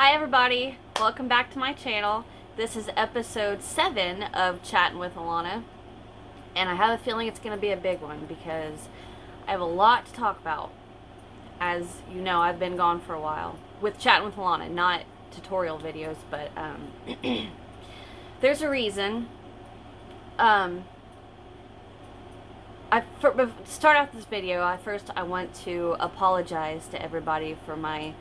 Hi everybody, welcome back to my channel. This is episode 7 of Chattin with Alana, and I have a feeling it's going to be a big one because I have a lot to talk about. As you know, I've been gone for a while with Chattin with Alana, not tutorial videos, but there's a reason. To start off this video, I want to apologize to everybody for my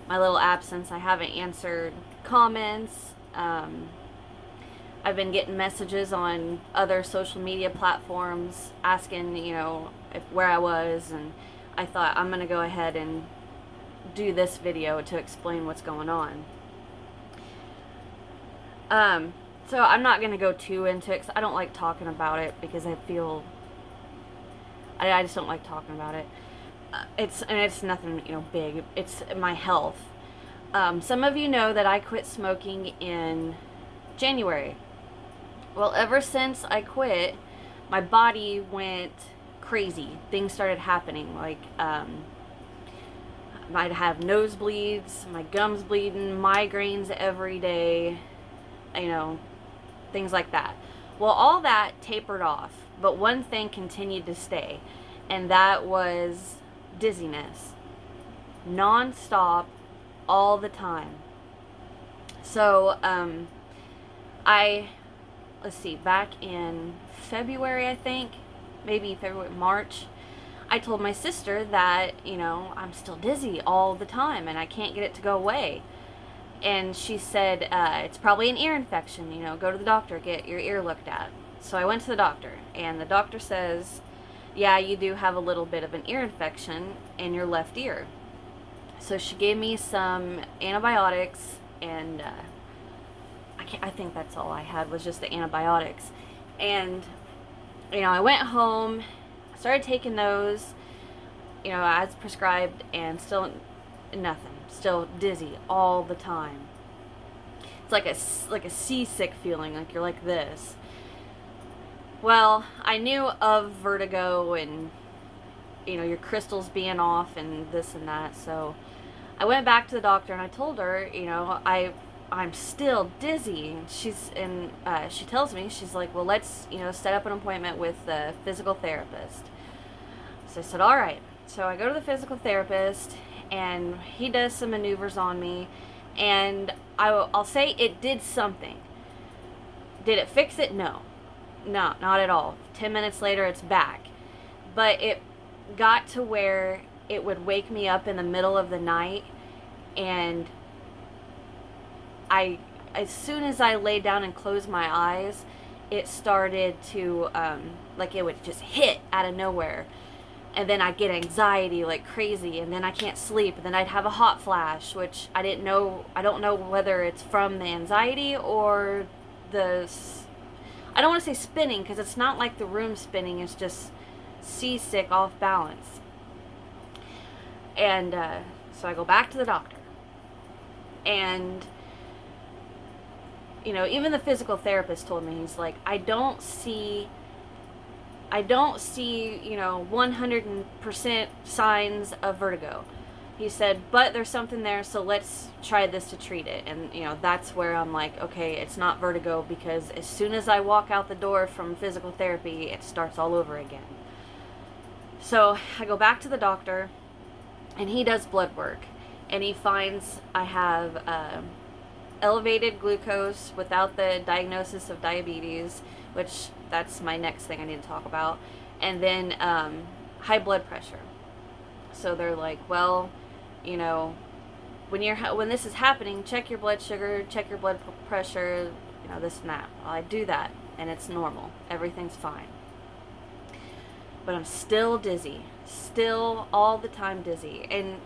little absence. I haven't answered comments. I've been getting messages on other social media platforms asking, where I was, and I thought I'm going to go ahead and do this video to explain what's going on. So I'm not going to go too into it because I don't like talking about it because I just don't like talking about it. It's nothing, big. It's my health. Some of you know that I quit smoking in January. Well, ever since I quit, my body went crazy. Things started happening. Like, I'd have nosebleeds, my gums bleeding, migraines every day, things like that. Well, all that tapered off, but one thing continued to stay, and that was dizziness, non-stop, all the time. So let's see, back in February, I think, maybe March, I told my sister that I'm still dizzy all the time and I can't get it to go away. And she said, it's probably an ear infection, go to the doctor, get your ear looked at. So I went to the doctor, and the doctor says, yeah, you do have a little bit of an ear infection in your left ear. So she gave me some antibiotics, and I think that's all I had was just the antibiotics. And, I went home, started taking those, as prescribed, and still nothing. Still dizzy all the time. It's like a seasick feeling, like you're like this. Well, I knew of vertigo and, your crystals being off and this and that. So I went back to the doctor and I told her, I'm still dizzy. And she tells me, she's like, well, let's, set up an appointment with the physical therapist. So I said, all right. So I go to the physical therapist, and he does some maneuvers on me, and I'll say it did something. Did it fix it? No. No, not at all. 10 minutes later, it's back. But it got to where it would wake me up in the middle of the night, and as soon as I lay down and closed my eyes, it started to, it would just hit out of nowhere. And then I get anxiety like crazy, and then I can't sleep, and then I'd have a hot flash, which I don't know whether it's from the anxiety or I don't want to say spinning, because it's not like the room spinning, it's just seasick, off balance. And so I go back to the doctor, and even the physical therapist told me, he's like, I don't see 100% signs of vertigo. He said, but there's something there, so let's try this to treat it. And, that's where I'm like, okay, it's not vertigo, because as soon as I walk out the door from physical therapy, it starts all over again. So I go back to the doctor, and he does blood work, and he finds I have elevated glucose without the diagnosis of diabetes, which that's my next thing I need to talk about, and then high blood pressure. So they're like, well, when this is happening, check your blood sugar, check your blood pressure, this and that. Well, I do that, and it's normal. Everything's fine. But I'm still dizzy. Still all the time dizzy. And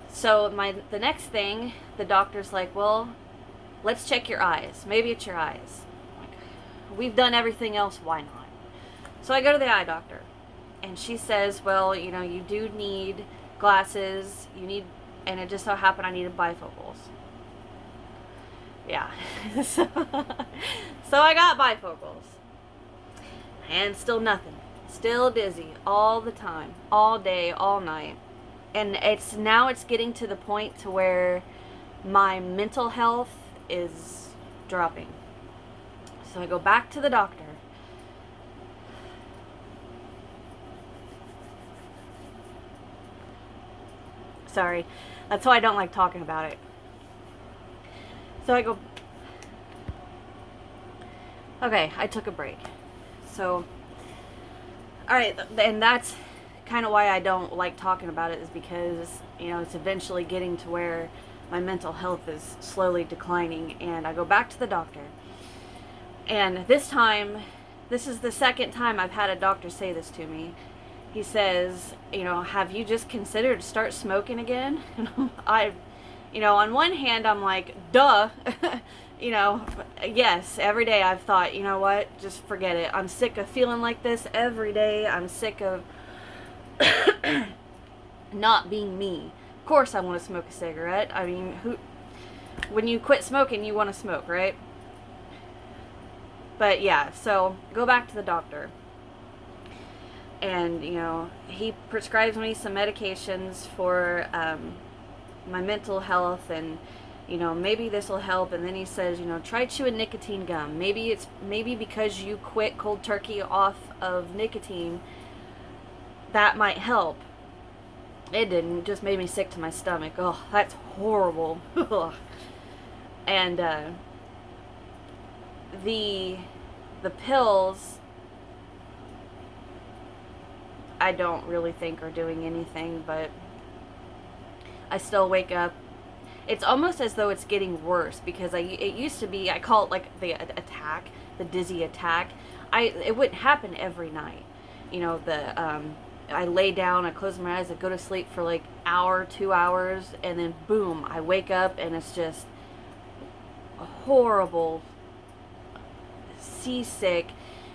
so the next thing, the doctor's like, well, let's check your eyes. Maybe it's your eyes. We've done everything else, why not? So I go to the eye doctor, and she says, well, you do need glasses, and it just so happened I needed bifocals. Yeah. So I got bifocals, and still nothing. Still dizzy all the time, all day, all night. And it's getting to the point to where my mental health is dropping. So I go back to the doctor. Sorry, that's why I don't like talking about it. So I go, okay, I took a break. So, alright, and that's kind of why I don't like talking about it, is because, it's eventually getting to where my mental health is slowly declining, and I go back to the doctor. And this time, this is the second time I've had a doctor say this to me. He says, have you just considered start smoking again? On one hand, I'm like, duh. Yes, every day I've thought, you know what, just forget it. I'm sick of feeling like this every day. I'm sick of not being me. Of course I want to smoke a cigarette. I mean, when you quit smoking, you want to smoke, right? But yeah, so go back to the doctor. And, he prescribes me some medications for my mental health, and, maybe this will help. And then he says, try chewing nicotine gum. Maybe because you quit cold turkey off of nicotine, that might help. It didn't. It just made me sick to my stomach. Oh, that's horrible. And the pills, I don't really think are doing anything, but I still wake up. It's almost as though it's getting worse, because it used to be, I call it like the attack, the dizzy attack. It wouldn't happen every night. I lay down, I close my eyes, I go to sleep for like hour, 2 hours, and then boom, I wake up and it's just a horrible, seasick.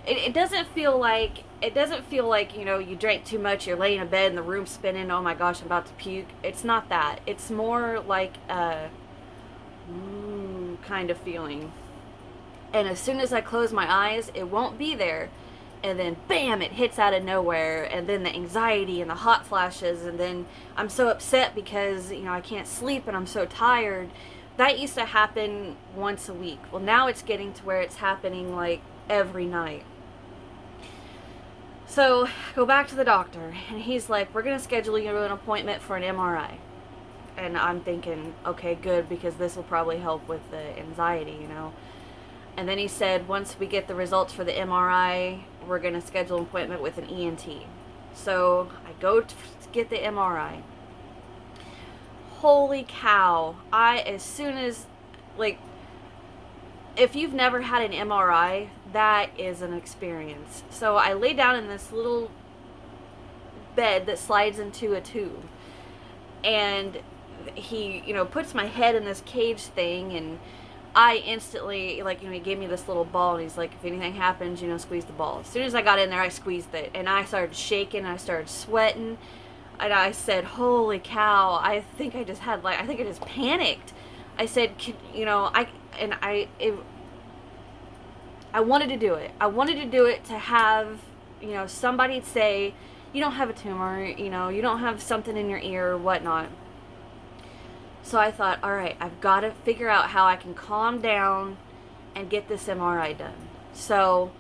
It doesn't feel like you drank too much, you're laying in bed and the room's spinning, oh my gosh, I'm about to puke. It's not that. It's more like a kind of feeling. And as soon as I close my eyes, it won't be there. And then bam, it hits out of nowhere. And then the anxiety and the hot flashes, and then I'm so upset because, I can't sleep and I'm so tired. That used to happen once a week. Well, now it's getting to where it's happening like every night. So, go back to the doctor, and he's like, we're going to schedule you an appointment for an MRI. And I'm thinking, okay, good, because this will probably help with the anxiety, And then he said, once we get the results for the MRI, we're going to schedule an appointment with an ENT. So, I go to get the MRI. Holy cow. As soon as, if you've never had an MRI, that is an experience. So I lay down in this little bed that slides into a tube, and he, puts my head in this cage thing, and I instantly, he gave me this little ball, and he's like, if anything happens, squeeze the ball. As soon as I got in there, I squeezed it, and I started shaking, I started sweating, and I said, holy cow, I think I just panicked. I said, I wanted to do it. I wanted to do it to have, somebody say, you don't have a tumor, you don't have something in your ear or whatnot. So I thought, all right, I've got to figure out how I can calm down and get this MRI done. So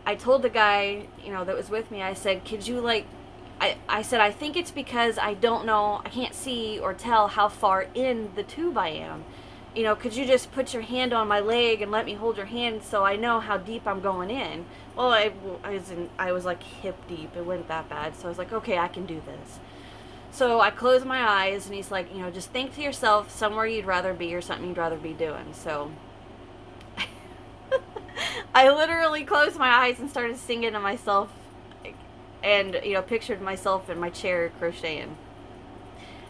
I told the guy, that was with me, I said, could you I said, I think it's because I don't know, I can't see or tell how far in the tube I am. Could you just put your hand on my leg and let me hold your hand so I know how deep I'm going in? Well, I was like hip deep. It wasn't that bad. So I was like, okay, I can do this. So I closed my eyes, and he's like, just think to yourself somewhere you'd rather be or something you'd rather be doing. So I literally closed my eyes and started singing to myself, and pictured myself in my chair crocheting.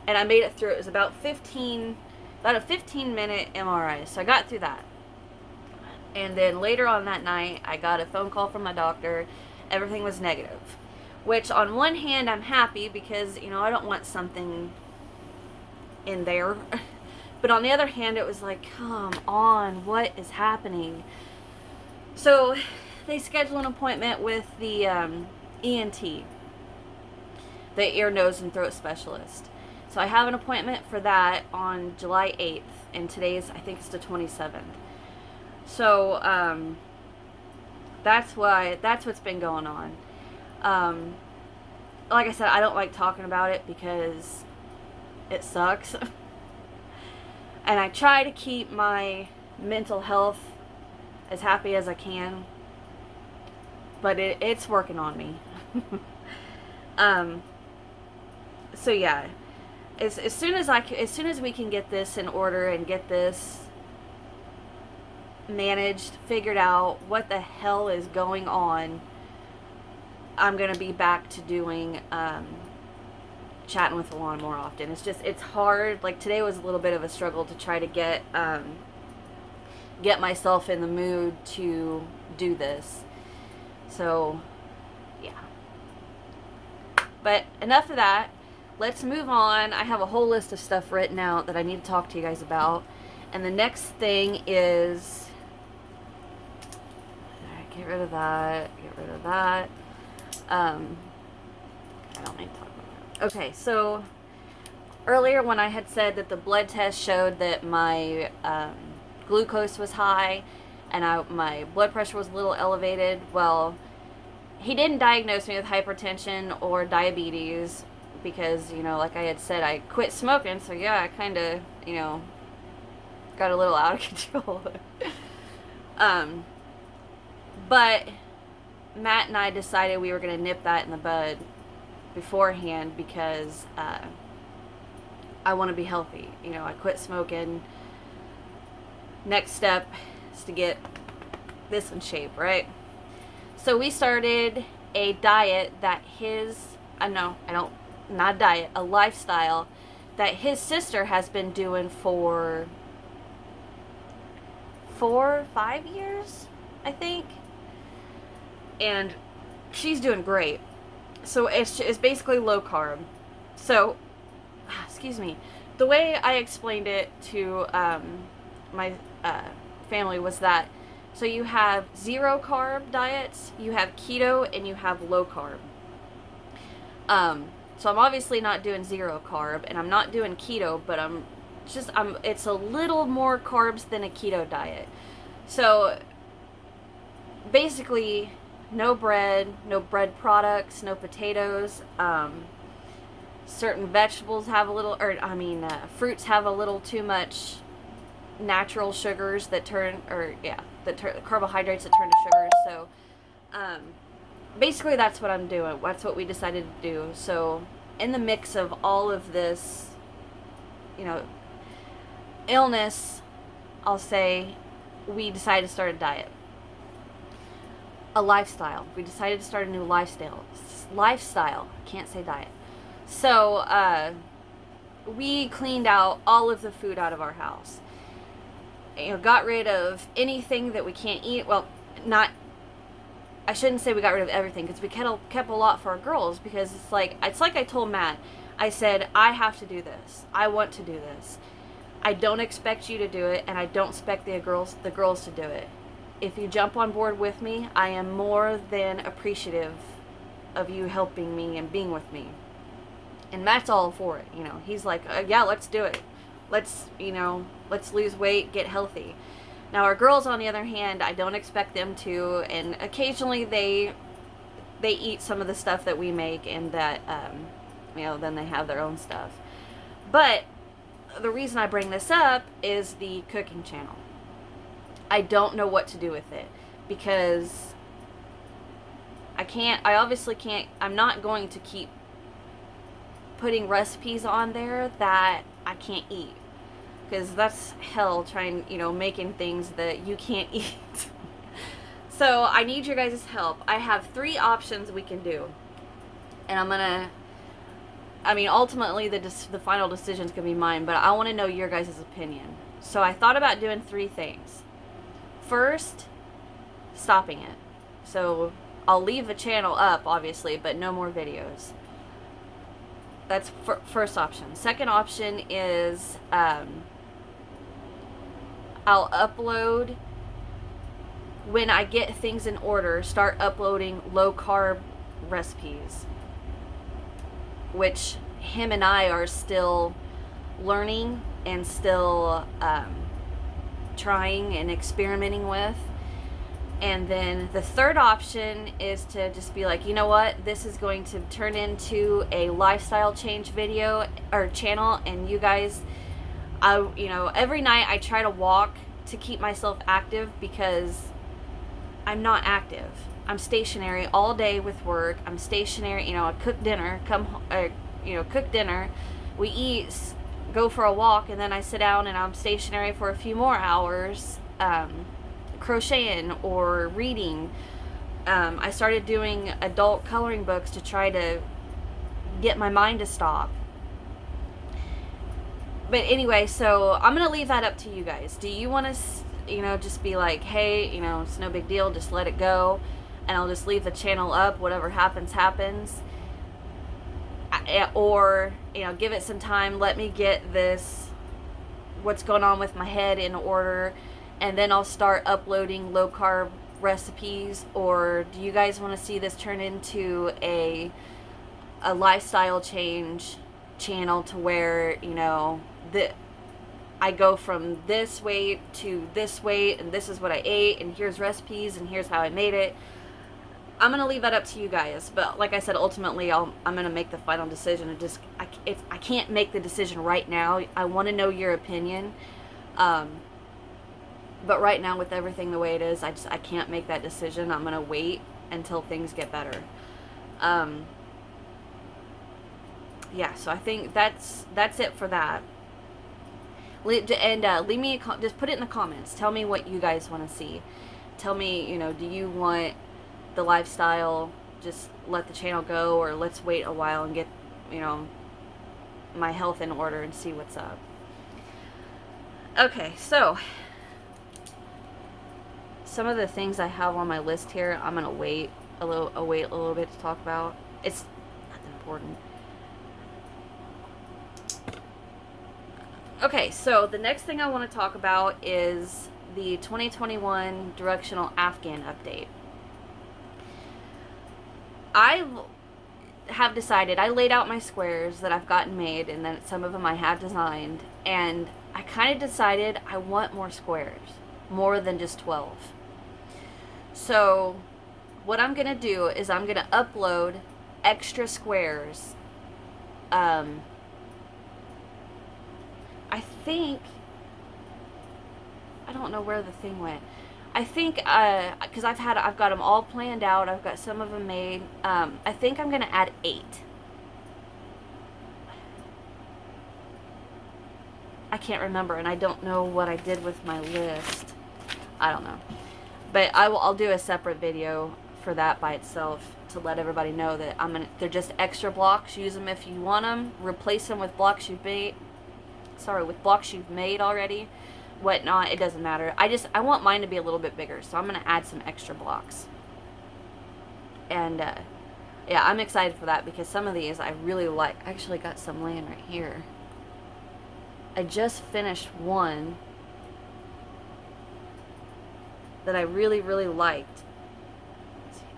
And I made it through. It was about a 15-minute MRI. So I got through that. And then later on that night, I got a phone call from my doctor. Everything was negative. Which on one hand, I'm happy because, I don't want something in there. But on the other hand, it was like, come on, what is happening? So they schedule an appointment with the ENT, the ear, nose, and throat specialist. So I have an appointment for that on July 8th, and today's, I think it's the 27th. So that's what's been going on. Like I said, I don't like talking about it because it sucks. And I try to keep my mental health as happy as I can, but it's working on me. So yeah, as soon as we can get this in order and get this managed, figured out what the hell is going on, I'm gonna be back to doing chatting with Alana more often. It's hard. Like today was a little bit of a struggle to try to get myself in the mood to do this. So yeah, but enough of that. Let's move on. I have a whole list of stuff written out that I need to talk to you guys about. And the next thing is, get rid of that. I don't need to talk about that. Okay, so earlier when I had said that the blood test showed that my glucose was high and my blood pressure was a little elevated, well, he didn't diagnose me with hypertension or diabetes because, you know, like I had said, I quit smoking, so yeah, I kind of, you know, got a little out of control. But Matt and I decided we were going to nip that in the bud beforehand because I want to be healthy. You know, I quit smoking. Next step is to get this in shape, right? So we started a diet that a lifestyle that his sister has been doing for 4 or 5 years, I think. And she's doing great. So it's basically low carb. So, excuse me, the way I explained it to my family was that, so you have 0 carb diets, you have keto, and you have low carb. So I'm obviously not doing 0 carb, and I'm not doing keto, but it's a little more carbs than a keto diet. So basically, no bread products, no potatoes. Certain vegetables have fruits have a little too much natural sugars carbohydrates that turn to sugars. So basically that's what I'm doing. That's what we decided to do. So in the mix of all of this, you know, illness, I'll say, we decided to start a diet. A lifestyle. We decided to start a new lifestyle. Can't say diet. So we cleaned out all of the food out of our house. You know, got rid of anything that we can't eat. Well, I shouldn't say we got rid of everything, because we kept a lot for our girls, because it's like I told Matt. I said, I have to do this. I want to do this. I don't expect you to do it, and I don't expect the girls to do it. If you jump on board with me, I am more than appreciative of you helping me and being with me. And Matt's all for it. You know, he's like, yeah, let's do it. Let's lose weight, get healthy. Now our girls, on the other hand, I don't expect them to, and occasionally they eat some of the stuff that we make, and that, then they have their own stuff. But the reason I bring this up is the cooking channel. I don't know what to do with it, because I'm not going to keep putting recipes on there that I can't eat, because that's hell making things that you can't eat. So I need your guys' help. I have 3 options we can do, and ultimately the final decision's gonna be mine, but I want to know your guys' opinion. So I thought about doing 3 things. First, stopping it. So I'll leave the channel up, obviously, but no more videos. That's first option. Second option is I'll upload, when I get things in order, start uploading low carb recipes, which him and I are still learning and still trying and experimenting with. And then the third option is to just be like, you know what, this is going to turn into a lifestyle change video or channel, and you guys, every night I try to walk to keep myself active because I'm not active. I'm stationary all day with work. I'm stationary. I cook dinner, cook dinner. We eat, go for a walk, and then I sit down and I'm stationary for a few more hours, crocheting or reading. I started doing adult coloring books to try to get my mind to stop. But anyway, so I'm going to leave that up to you guys. Do you want to, just be like, hey, it's no big deal, just let it go, and I'll just leave the channel up, whatever happens, happens? Or, give it some time, let me get this, what's going on with my head in order, and then I'll start uploading low-carb recipes? Or do you guys want to see this turn into a lifestyle change channel to where, I go from this weight to this weight, and this is what I ate, and here's recipes, and here's how I made it? I'm going to leave that up to you guys. But like I said, ultimately, I'm going to make the final decision. If I can't make the decision right now, I want to know your opinion. But right now, with everything the way it is, I can't make that decision. I'm going to wait until things get better. Yeah, so I think that's it for that. And leave me just put it in the comments. Tell me what you guys want to see. Tell me, do you want the lifestyle, just let the channel go, or let's wait a while and get, my health in order and see what's up. Okay, so some of the things I have on my list here, I'm gonna wait a little bit to talk about. It's nothing important. Okay, so the next thing I want to talk about is the 2021 directional Afghan update. I have decided, I laid out my squares that I've gotten made, and then some of them I have designed, and I kind of decided I want more squares, more than just 12. So what I'm going to do is I'm going to upload extra squares. I don't know where the thing went. I think, because I've got them all planned out. I've got some of them made. I think I'm going to add 8. I can't remember, and I don't know what I did with my list. I don't know. But I'll do a separate video for that by itself to let everybody know that they're just extra blocks. Use them if you want them. Replace them with blocks you've made. With blocks you've made already. Whatnot, it doesn't matter. I want mine to be a little bit bigger, so I'm going to add some extra blocks. And yeah, I'm excited for that because some of these I really like. I actually got some laying right here. I just finished one that I really, really liked.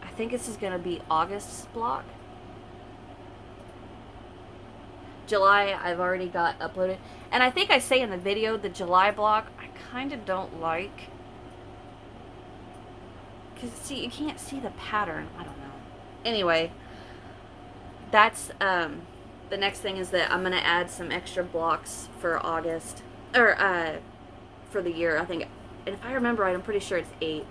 I think this is going to be August's block. July, I've already got uploaded. And I think I say in the video, the July block, I kind of don't like. Because, see, you can't see the pattern. I don't know. Anyway, that's, the next thing is that I'm going to add some extra blocks for August. Or, for the year, I think. And if I remember right, I'm pretty sure it's 8.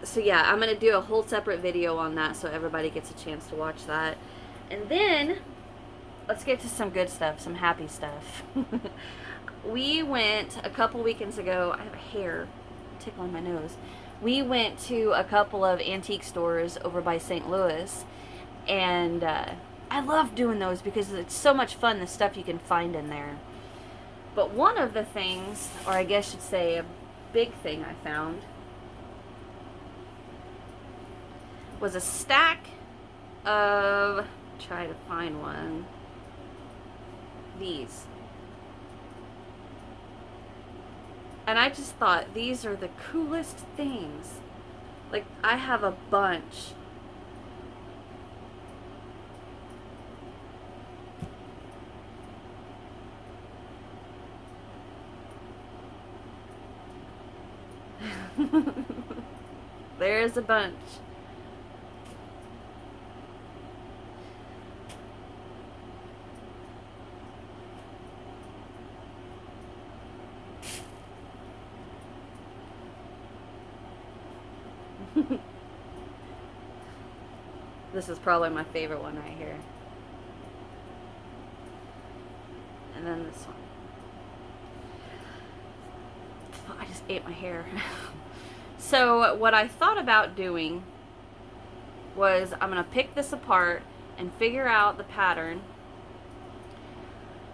So yeah, I'm going to do a whole separate video on that so everybody gets a chance to watch that. And then, let's get to some good stuff, some happy stuff. We went a couple weekends ago. I have a hair tickling my nose. We went to a couple of antique stores over by St. Louis. And I love doing those because it's so much fun, the stuff you can find in there. But one of the things, or I guess you'd say a big thing I found, was a stack of, try to find one, these. And I just thought these are the coolest things. Like, I have a bunch There's a bunch. This is probably my favorite one right here. And then this one. I just ate my hair. So what I thought about doing was I'm going to pick this apart and figure out the pattern.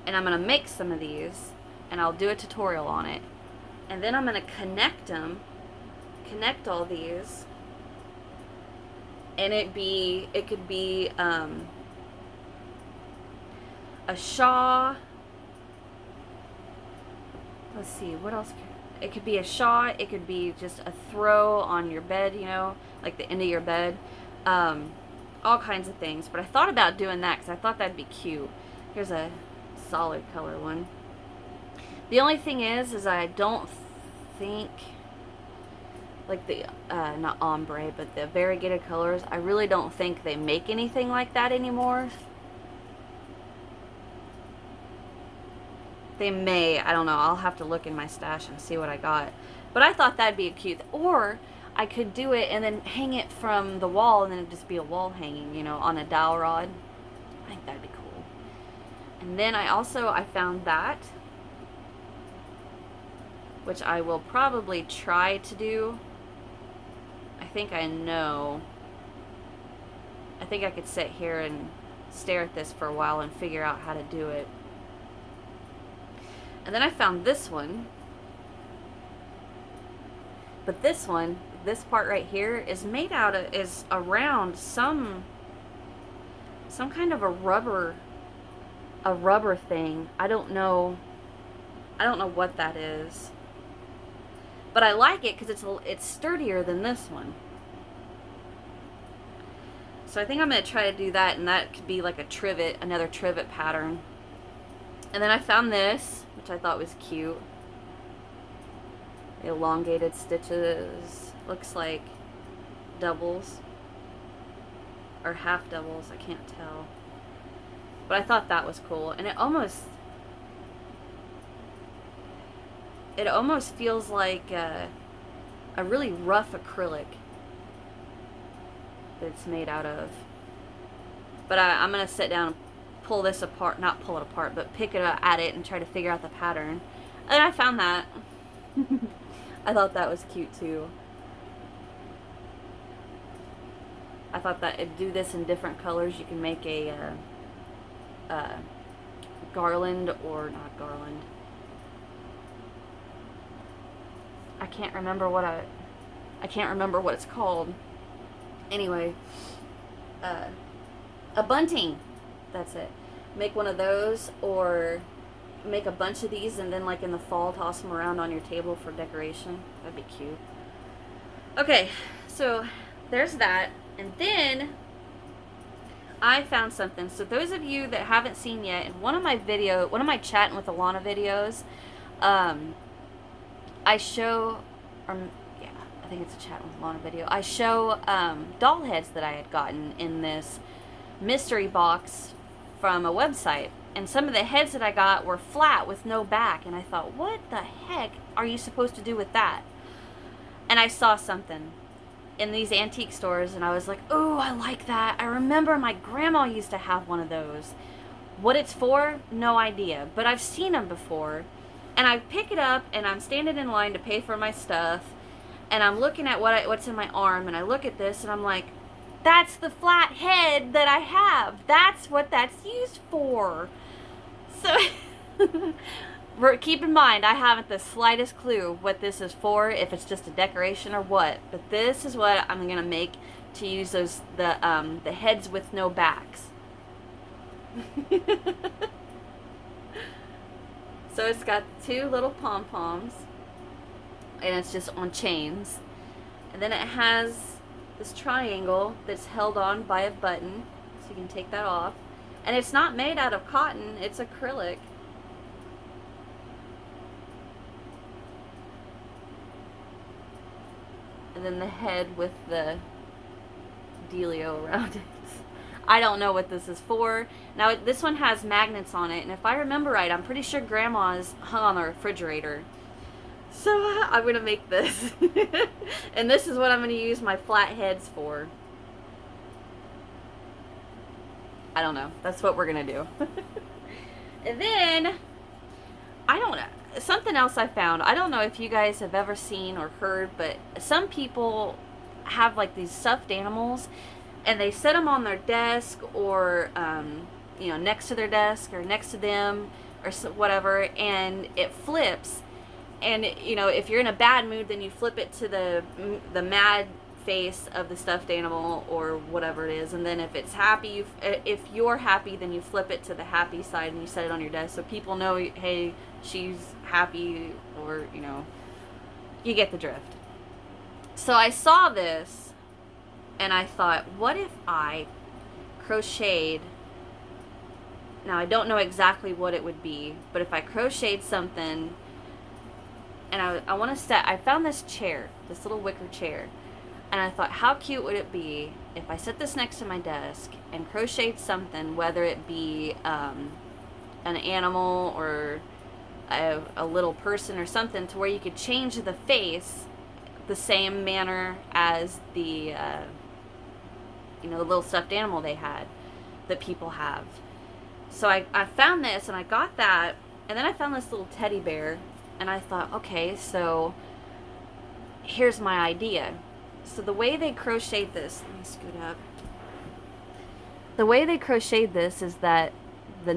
And I'm going to make some of these. And I'll do a tutorial on it. And then I'm going to connect them. Connect all these. And it could be a shawl. Let's see, what else? It could be a shawl. It could be just a throw on your bed, you know, like the end of your bed. All kinds of things. But I thought about doing that because I thought that'd be cute. Here's a solid color one. The only thing is I don't think, like the, not ombre, but the variegated colors, I really don't think they make anything like that anymore. They may, I don't know, I'll have to look in my stash and see what I got. But I thought that'd be cute. Or I could do it and then hang it from the wall and then it'd just be a wall hanging, you know, on a dowel rod. I think that'd be cool. And then I found that, which I will probably try to do. I think I know. I think I could sit here and stare at this for a while and figure out how to do it. And then I found this one. But this one, this part right here, is made out of, is around some kind of a rubber thing. I don't know what that is. But I like it because it's sturdier than this one. So I think I'm going to try to do that, and that could be like a trivet, another trivet pattern. And then I found this, which I thought was cute. Elongated stitches. Looks like doubles. Or half doubles, I can't tell. But I thought that was cool. And it almost feels like a really rough acrylic that it's made out of. But I'm going to sit down and pull this apart, not pull it apart, but pick it up at it and try to figure out the pattern. And I found that. I thought that was cute too. I thought that it'd do this in different colors. You can make a garland, or not garland. I can't remember what it's called. Anyway, a bunting. That's it. Make one of those, or make a bunch of these, and then like in the fall toss them around on your table for decoration. That'd be cute. Okay, so there's that. And then I found something. So those of you that haven't seen yet, in one of my Chattin with Alana videos, I show, yeah, I think it's a Chattin with Alana video. I show doll heads that I had gotten in this mystery box from a website. And some of the heads that I got were flat with no back. And I thought, what the heck are you supposed to do with that? And I saw something in these antique stores, and I was like, oh, I like that. I remember my grandma used to have one of those. What it's for, no idea. But I've seen them before. And I pick it up, and I'm standing in line to pay for my stuff. And I'm looking at what's in my arm, and I look at this, and I'm like, that's the flat head that I have. That's what that's used for. So, keep in mind, I haven't the slightest clue what this is for, if it's just a decoration or what. But this is what I'm going to make to use those the heads with no backs. So it's got two little pom-poms, and it's just on chains. And then it has this triangle that's held on by a button, so you can take that off. And it's not made out of cotton, it's acrylic. and then the head with the dealio around it. I don't know what this is for. Now, this one has magnets on it, and if I remember right, I'm pretty sure Grandma's hung on the refrigerator. So I'm going to make this. And this is what I'm going to use my flat heads for. I don't know. That's what we're going to do. And then, I don't know. Something else I found. I don't know if you guys have ever seen or heard, but some people have like these stuffed animals, and they set them on their desk or, you know, next to their desk or next to them or whatever, and it flips. And, you know, if you're in a bad mood, then you flip it to the mad face of the stuffed animal or whatever it is. And then if it's happy, if you're happy, then you flip it to the happy side and you set it on your desk so people know, hey, she's happy, or, you know, you get the drift. So I saw this and I thought, what if I crocheted, now I don't know exactly what it would be, but if I crocheted something, and I want to set, I found this chair, this little wicker chair, and I thought, how cute would it be if I set this next to my desk and crocheted something, whether it be an animal or a little person or something, to where you could change the face the same manner as the you know, the little stuffed animal they had, that people have. So I found this and I got that, and then I found this little teddy bear, and I thought, okay, so here's my idea. So the way they crocheted this, let me scoot up. The way they crocheted this is that the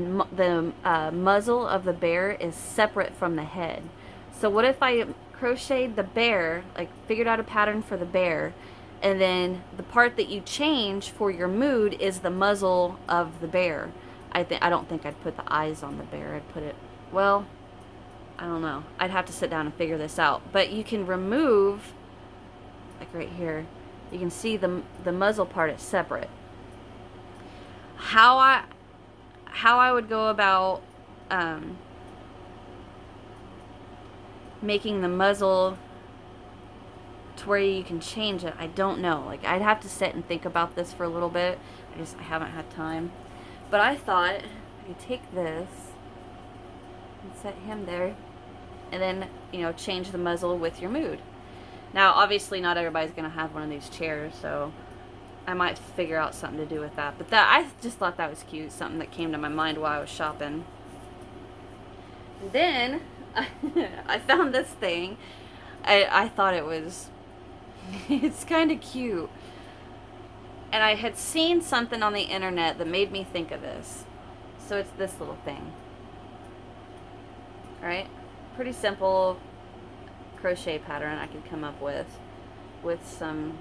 muzzle of the bear is separate from the head. So what if I crocheted the bear, like figured out a pattern for the bear, and then the part that you change for your mood is the muzzle of the bear. I don't think I'd put the eyes on the bear. I'd put it, well, I don't know. I'd have to sit down and figure this out. But you can remove, like right here, you can see the muzzle part is separate. How I would go about making the muzzle to where you can change it, I don't know. Like, I'd have to sit and think about this for a little bit. I haven't had time. But I thought I could take this and set him there, and then, you know, change the muzzle with your mood. Now, obviously not everybody's going to have one of these chairs, so I might figure out something to do with that. But that, I just thought that was cute, something that came to my mind while I was shopping. And then I found this thing. I thought it was, it's kind of cute. And I had seen something on the internet that made me think of this. So it's this little thing. Alright? Pretty simple crochet pattern I could come up with some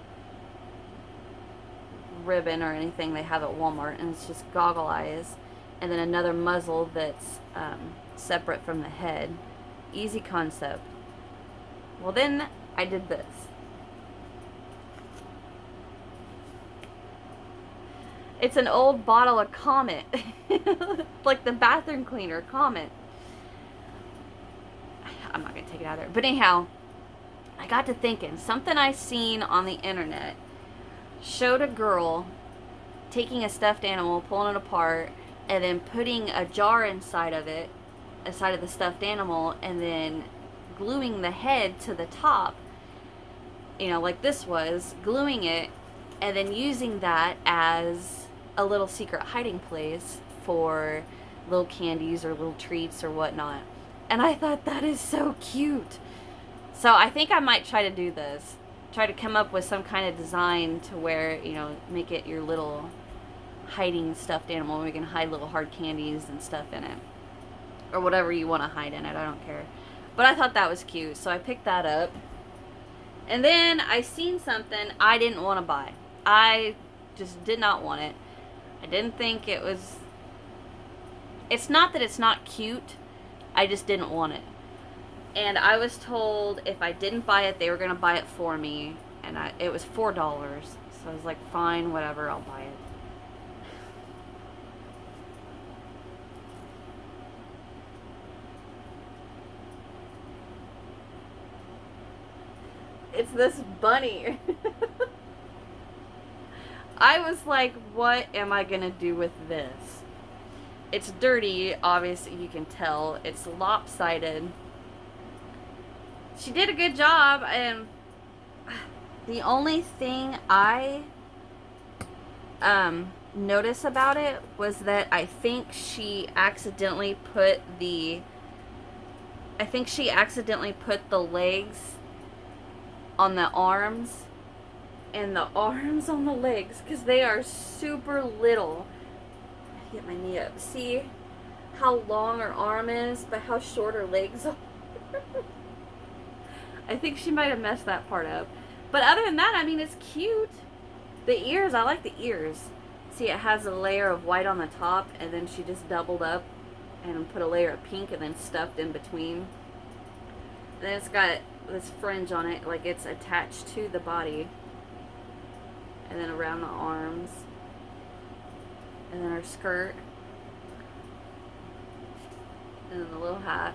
ribbon or anything they have at Walmart, and it's just goggle eyes, and then another muzzle that's separate from the head. Easy concept. Well, then I did this. It's an old bottle of Comet. Like the bathroom cleaner, Comet. I'm not going to take it out of there. But anyhow, I got to thinking. Something I seen on the internet showed a girl taking a stuffed animal, pulling it apart, and then putting a jar inside of it, inside of the stuffed animal, and then gluing the head to the top, you know, like this was, gluing it, and then using that as a little secret hiding place for little candies or little treats or whatnot. And I thought, that is so cute. So I think I might try to do this. Try to come up with some kind of design to where, you know, make it your little hiding stuffed animal. We can hide little hard candies and stuff in it. Or whatever you want to hide in it. I don't care. But I thought that was cute. So I picked that up. And then I seen something I didn't want to buy. I just did not want it. I didn't think it was... It's not that it's not cute. I just didn't want it. And I was told if I didn't buy it, they were going to buy it for me. And it was $4. So I was like, fine, whatever, I'll buy it. It's this bunny. I was like, what am I gonna do with this? It's dirty, obviously you can tell. It's lopsided. She did a good job, and the only thing I notice about it was that I think she accidentally put the legs on the arms and the arms on the legs, because they are super little. Get my knee up. See how long her arm is, but how short her legs are. I think she might have messed that part up. But other than that, I mean, it's cute. The ears, I like the ears. See, it has a layer of white on the top, and then she just doubled up and put a layer of pink and then stuffed in between. And then it's got this fringe on it, like it's attached to the body. And then around the arms. And then her skirt. And then the little hat.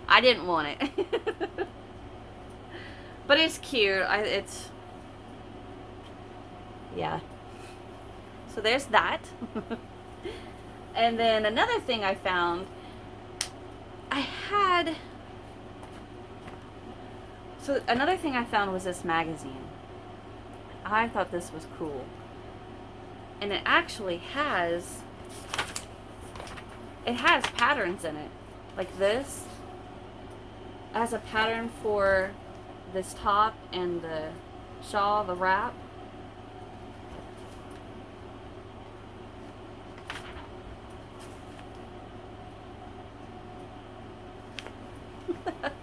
I didn't want it. But it's cute. Yeah. So there's that. And then another thing I found, another thing I found was this magazine. I thought this was cool. And it actually has patterns in it. Like this. It has a pattern for this top and the shawl, the wrap.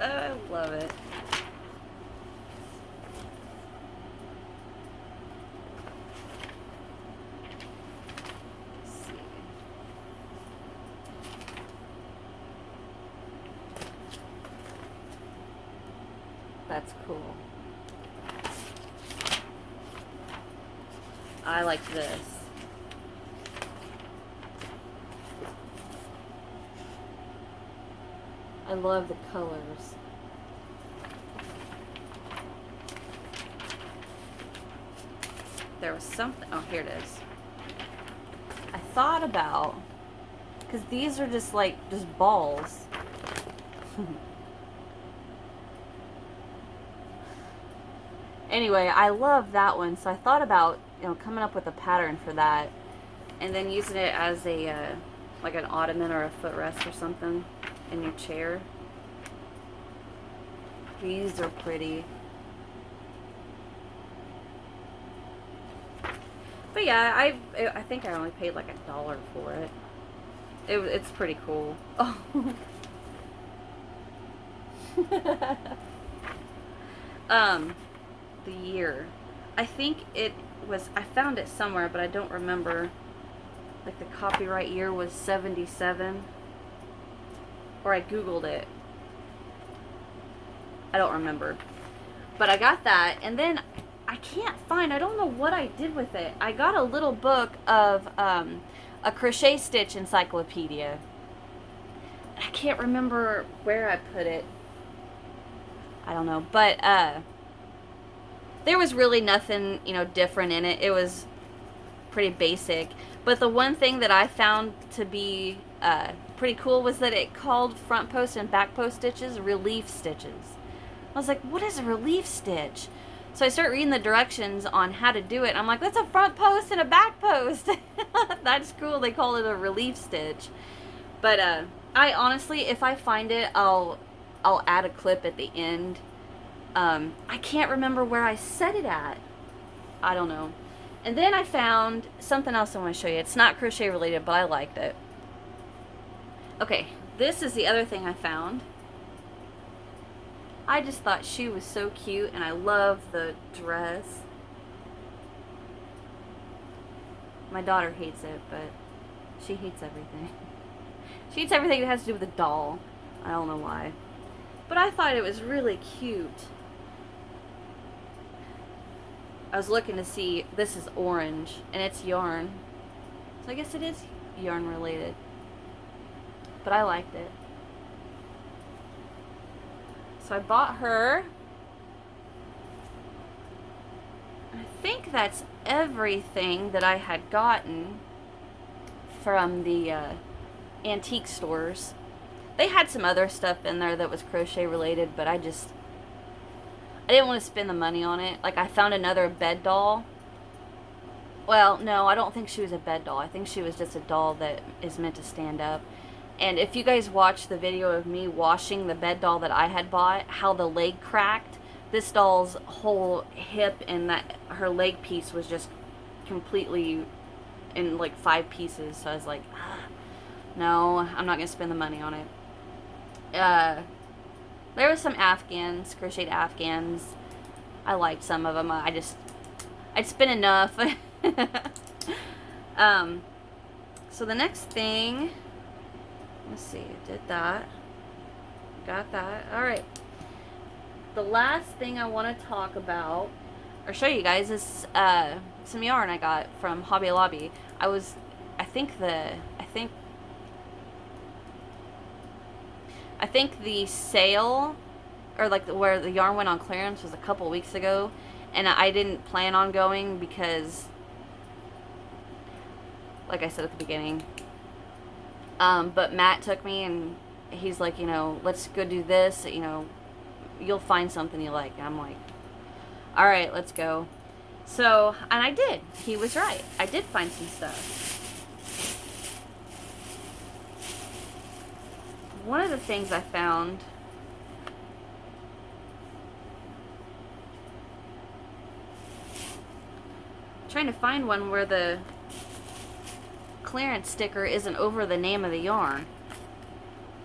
I love it. Let's see. That's cool. I like this. I love the colors. There was something, oh, here it is. I thought about, because these are just balls. Anyway, I love that one, so I thought about, coming up with a pattern for that, and then using it as a, like an ottoman or a footrest or something in your chair. These are pretty. But yeah, I think I only paid like $1 for it. It's pretty cool. Oh. The year. I think it was, I found it somewhere, but I don't remember. Like the copyright year was 77. Or I Googled it. I don't remember. But I got that, and then I can't find, I don't know what I did with it. I got a little book of a crochet stitch encyclopedia. I can't remember where I put it. I don't know, but there was really nothing, different in it. It was pretty basic. But the one thing that I found to be pretty cool was that it called front post and back post stitches relief stitches. I was like, what is a relief stitch? So I start reading the directions on how to do it. I'm like, that's a front post and a back post. That's cool. They call it a relief stitch. But I honestly, if I find it, I'll add a clip at the end. I can't remember where I set it at. I don't know. And then I found something else I want to show you. It's not crochet related, but I liked it. Okay, this is the other thing I found. I just thought she was so cute, and I love the dress. My daughter hates it, but she hates everything. She hates everything that has to do with a doll. I don't know why. But I thought it was really cute. I was looking to see, this is orange, and it's yarn. So I guess it is yarn related. But I liked it. So I bought her. I think that's everything that I had gotten from the antique stores. They had some other stuff in there that was crochet related, but I didn't want to spend the money on it. Like, I found another bed doll. Well, no, I don't think she was a bed doll. I think she was just a doll that is meant to stand up. And if you guys watch the video of me washing the bed doll that I had bought, how the leg cracked, this doll's whole hip and her leg piece was just completely in like 5 pieces. So I was like, no, I'm not going to spend the money on it. There was some Afghans, crocheted Afghans. I liked some of them. I'd spent enough. So the next thing, let's see, did that. Got that. Alright. The last thing I want to talk about, or show you guys, is some yarn I got from Hobby Lobby. I think the sale, or like where the yarn went on clearance, was a couple weeks ago, and I didn't plan on going because, like I said at the beginning, but Matt took me and he's like, let's go do this, you'll find something you like. And I'm like, alright, let's go. So, and I did. He was right. I did find some stuff. One of the things I found, trying to find one where the clearance sticker isn't over the name of the yarn.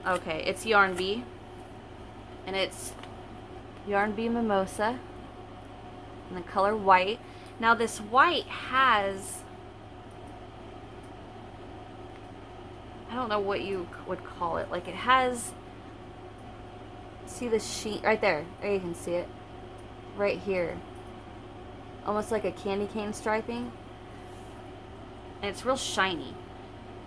Okay, it's Yarn Bee, and it's Yarn Bee Mimosa in the color white. Now this white has, I don't know what you would call it. Like, it has, see the sheet right there? There, you can see it. Right here. Almost like a candy cane striping. And it's real shiny.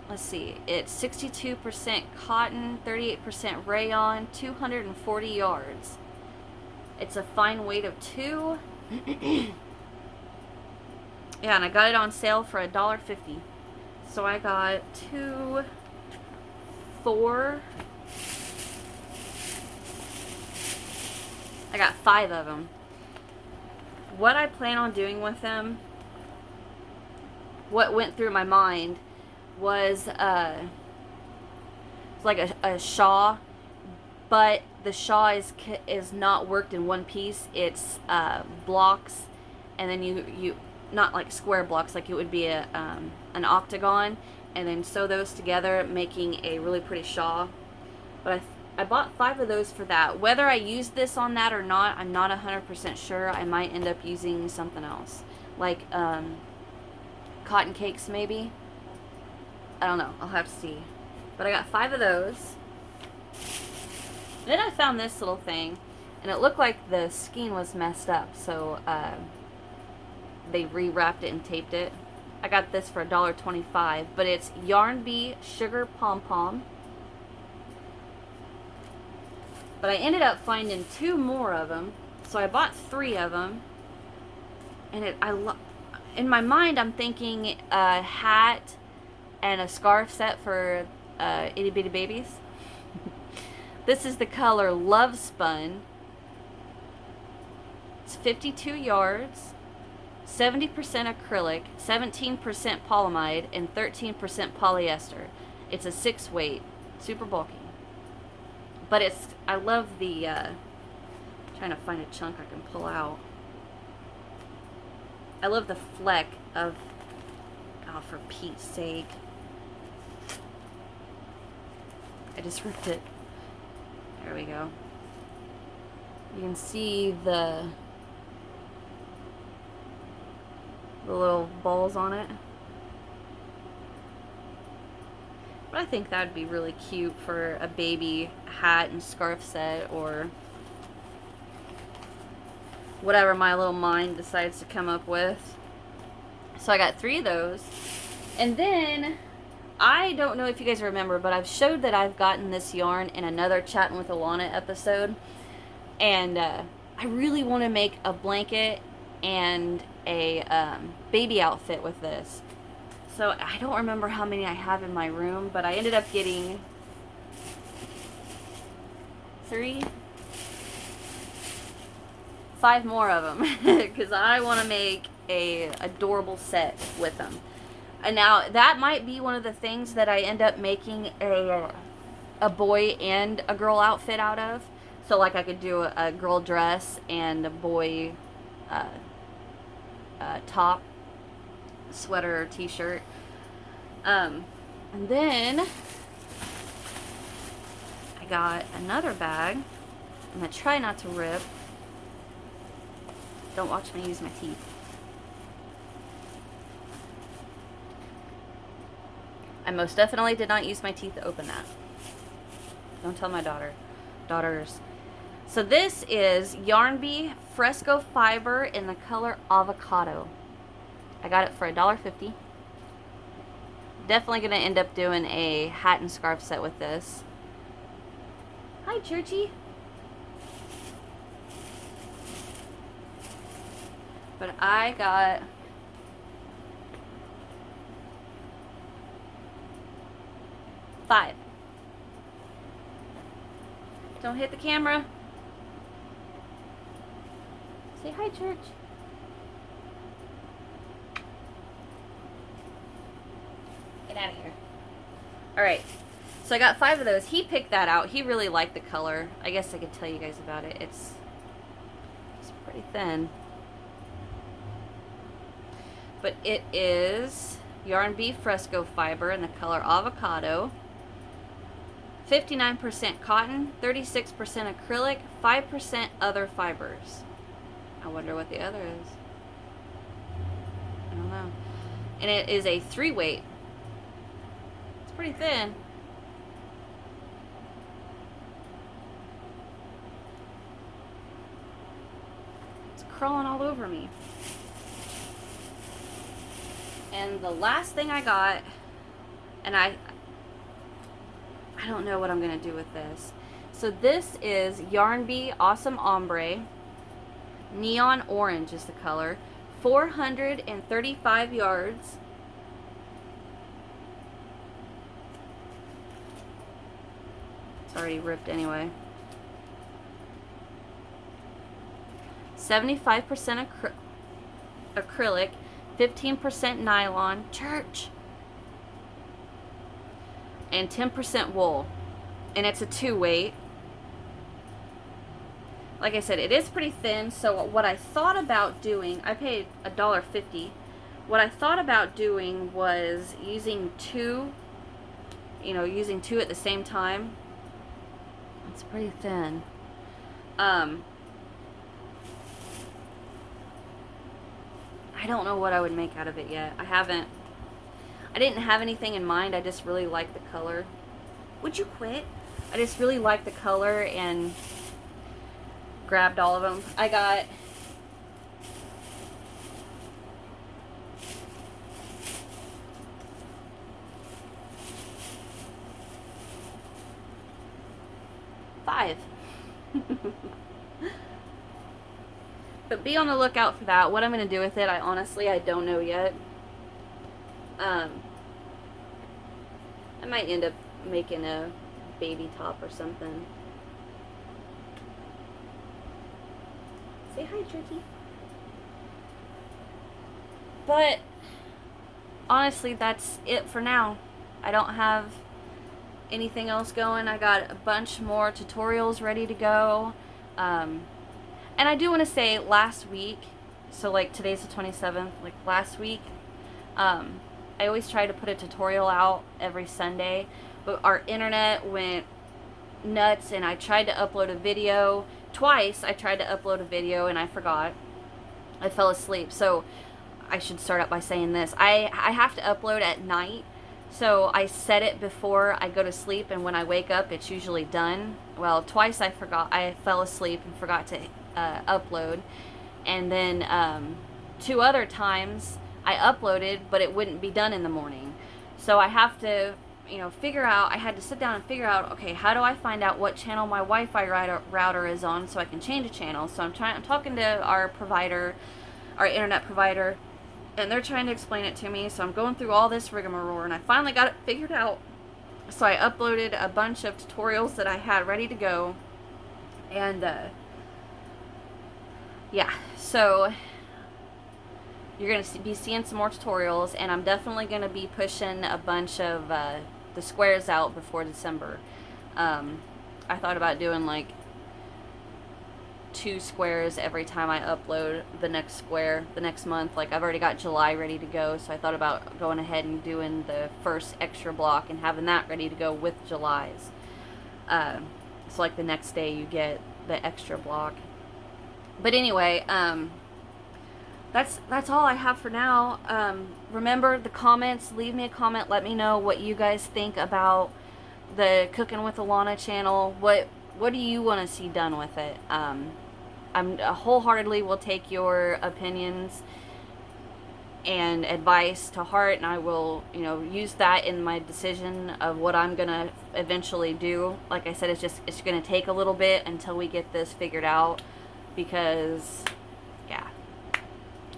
Let's see. It's 62% cotton, 38% rayon, 240 yards. It's a fine weight of 2. Yeah, and I got it on sale for $1.50. So I got 2, 4. I got 5 of them. What I plan on doing with them, what went through my mind was it's like a shawl, but the shawl is not worked in one piece. It's blocks, and then you not like square blocks, like it would be an octagon, and then sew those together, making a really pretty shawl. But I bought 5 of those for that. Whether I use this on that or not, I'm not 100% sure. I might end up using something else, like cotton cakes maybe. I don't know. I'll have to see. But I got 5 of those. Then I found this little thing, and it looked like the skein was messed up, so they rewrapped it and taped it. I got this for $1.25, but it's Yarn Bee Sugar Pom Pom. But I ended up finding 2 more of them, so I bought 3 of them. And in my mind, I'm thinking a hat and a scarf set for itty bitty babies. This is the color Love Spun. It's 52 yards, 70% acrylic, 17% polyamide, and 13% polyester. It's a 6 weight, super bulky. But I love the, trying to find a chunk I can pull out. I love the fleck of, oh, for Pete's sake. I just ripped it. There we go. You can see the little balls on it. But I think that would be really cute for a baby hat and scarf set, or whatever my little mind decides to come up with. So I got 3 of those. And then, I don't know if you guys remember, but I've showed that I've gotten this yarn in another Chattin with Alana episode. And I really want to make a blanket and a baby outfit with this. So I don't remember how many I have in my room, but I ended up getting 5 more of them because I want to make a adorable set with them. And now that might be one of the things that I end up making a boy and a girl outfit out of. So like I could do a girl dress and a boy top, sweater or t-shirt. And then I got another bag. I'm gonna try not to rip. Don't watch me use my teeth. I most definitely did not use my teeth to open that. Don't tell my daughters. So this is Yarn Bee Fresco Fiber in the color Avocado. I got it for $1.50. Definitely gonna end up doing a hat and scarf set with this. Hi, Churchy. But I got five. Don't hit the camera. Say hi, Church. Get out of here. Alright. So I got 5 of those. He picked that out. He really liked the color. I guess I could tell you guys about it. It's pretty thin. But it is Yarn Bee Fresco Fiber in the color Avocado. 59% cotton, 36% acrylic, 5% other fibers. I wonder what the other is. I don't know. And it is a 3-weight. It's pretty thin. It's crawling all over me. And the last thing I got, and I don't know what I'm going to do with this. So this is Yarn Bee Awesome Ombre. Neon Orange is the color. 435 yards. It's already ripped anyway. 75% acrylic. 15% nylon, church, and 10% wool. And it's a 2-weight. Like I said, it is pretty thin, so what I thought about doing, I paid $1.50. What I thought about doing was using two at the same time. It's pretty thin. I don't know what I would make out of it yet. I didn't have anything in mind. I just really like the color. Would you quit? I just really like the color and grabbed all of them. I got five. But be on the lookout for that. What I'm going to do with it, I don't know yet. I might end up making a baby top or something. Say hi, Turkey. But honestly, that's it for now. I don't have anything else going. I got a bunch more tutorials ready to go. And I do want to say last week, so like today's the 27th, like last week, I always try to put a tutorial out every Sunday, but our internet went nuts and I tried to upload a video. Twice I tried to upload a video and I forgot. I fell asleep. So I should start out by saying this. I have to upload at night. So I set it before I go to sleep, and when I wake up it's usually done. Well, twice I fell asleep and forgot to upload, and then 2 other times I uploaded but it wouldn't be done in the morning. So I have to you know, I had to sit down and figure out, okay, how do I find out what channel my Wi-Fi router is on so I can change a channel? So I'm talking to our provider, our internet provider, and they're trying to explain it to me. So I'm going through all this rigmarole, and I finally got it figured out. So I uploaded a bunch of tutorials that I had ready to go, and yeah, so you're going to be seeing some more tutorials, and I'm definitely going to be pushing a bunch of the squares out before December. I thought about doing like 2 squares every time I upload the next square the next month. Like, I've already got July ready to go, so I thought about going ahead and doing the first extra block and having that ready to go with July's. So like the next day you get the extra block. But anyway, that's all I have for now. Remember the comments. Leave me a comment. Let me know what you guys think about the Cooking with Alana channel. What do you want to see done with it? I'm wholeheartedly will take your opinions and advice to heart, and I will, you know, use that in my decision of what I'm gonna eventually do. Like I said, it's gonna take a little bit until we get this figured out, because yeah,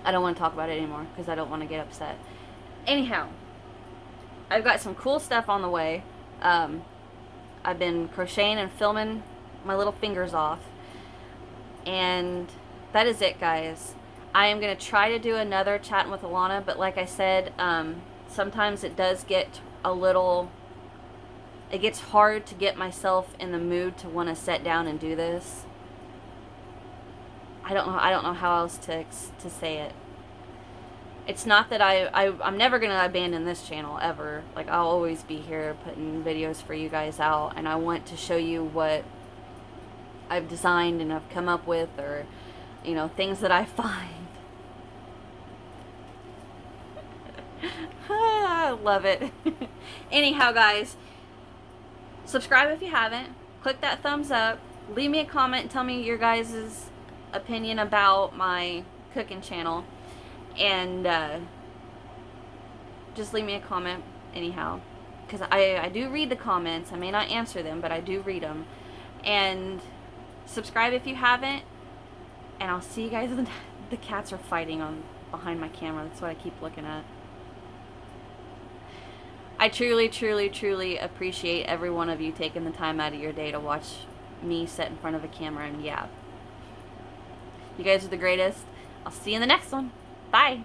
I don't want to talk about it anymore because I don't want to get upset. Anyhow, I've got some cool stuff on the way. I've been crocheting and filming my little fingers off, and that is it, guys. I am going to try to do another Chattin' with Alana, but like I said, sometimes it does get it gets hard to get myself in the mood to want to sit down and do this. I don't know how else to say it. It's not that I'm never going to abandon this channel, ever. Like, I'll always be here putting videos for you guys out, and I want to show you what I've designed and I've come up with, or, you know, things that I find. I love it. Anyhow, guys, subscribe if you haven't. Click that thumbs up. Leave me a comment and tell me your guys' opinion about my cooking channel. And just leave me a comment anyhow, because I do read the comments. I may not answer them, but I do read them. And subscribe if you haven't, and I'll see you guys. The cats are fighting behind my camera. That's what I keep looking at. I truly, truly, truly appreciate every one of you taking the time out of your day to watch me sit in front of a camera and yap. You guys are the greatest. I'll see you in the next one. Bye.